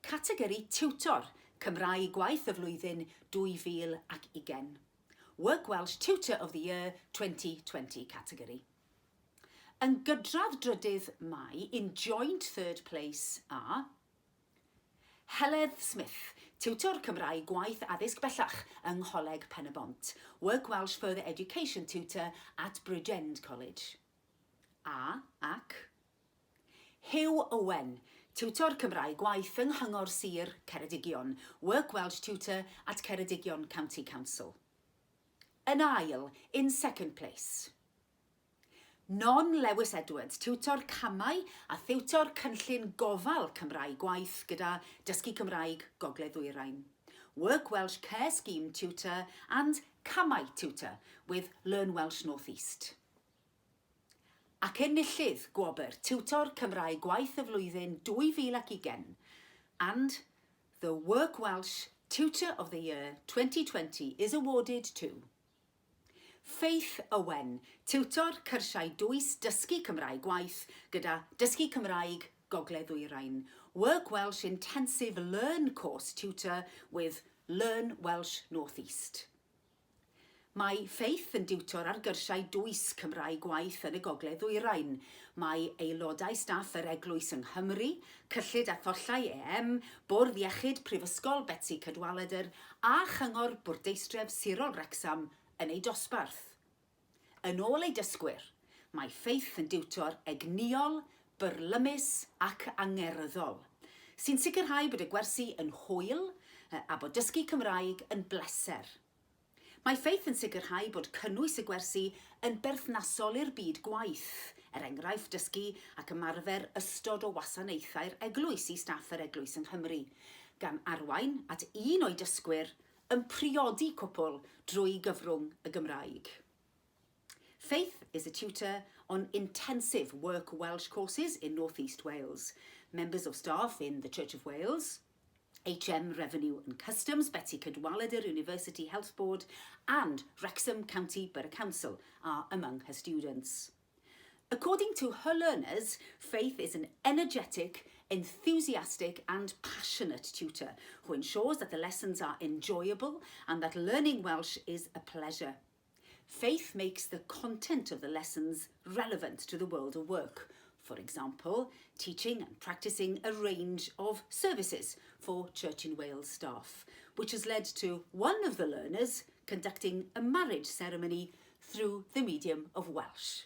categori Tiwtor Cymraeg Gwaith y Flwyddyn 2020. Work Welsh Tutor of the Year 2020 category. Yn gydradd drydydd Mai, in joint third place are Heledd Smith, Tiwtor Cymraeg Gwaith addysg bellach yng Ngholeg Pen y Bont, Work Welsh Further Education Tutor at Bridgend College. Ac Hugh Owen, Tiwtor Cymraeg Gwaith yng Nghyngor Sir Ceredigion, Work Welsh Tutor at Ceredigion County Council. Yn ail, in second place, Non Lewis Edwards, Tiwtor Camau a Tiwtor Cynllun Gofal Cymraeg Gwaith gyda Dysgu Cymraeg Gogledd Ddwyrain. Work Welsh Care Scheme Tutor and Camau Tutor with Learn Welsh North East. Ac enillydd Gwobrau Tiwtor Cymraeg Gwaith y Flwyddyn 2020 and the Work Welsh Tutor of the Year 2020 is awarded to Faith Owen, Tiwtor Cyrsiau Dwys Dysgu Cymraeg Gwaith gyda Dysgu Cymraeg Gogledd Ddwyrain. Work Welsh Intensive Learn Course Tutor with Learn Welsh North East. Mae Faith yn diwtor ar gyrsiau dwys Cymraeg Gwaith yn y Gogledd Ddwyrain. Mae aelodau staff yr Eglwys yng Nghymru, cyllid athollau EM, Bwrdd Iechyd Prifysgol Betsi Cadwaladr a Chyngor Bwrdeistref Sirol Wrecsam yn ei dosbarth. Yn ôl ei dysgwyr, mae Faith yn diwtor egniol, byrlymus ac angerddol, sy'n sicrhau bod y gwersi yn hwyl a bod dysgu Cymraeg yn bleser. Mae Faith yn sicrhau bod cynnwys y gwersi yn berthnasol i'r byd gwaith, enghraifft dysgu ac ymarfer ystod o wasanaethau'r eglwys i staff yr Eglwys yng Nghymru, gan arwain at un o'i dysgwyr yn priodi cwpl drwy gyfrwng y Gymraeg. Faith is a tutor on intensive Work Welsh courses in North East Wales, members of staff in the Church of Wales, HM Revenue and Customs, Betsi Cadwaladr University Health Board and Wrexham County Borough Council are among her students. According to her learners, Faith is an energetic, enthusiastic and passionate tutor who ensures that the lessons are enjoyable and that learning Welsh is a pleasure. Faith makes the content of the lessons relevant to the world of work. For example, teaching and practicing a range of services for Church in Wales staff, which has led to one of the learners conducting a marriage ceremony through the medium of Welsh.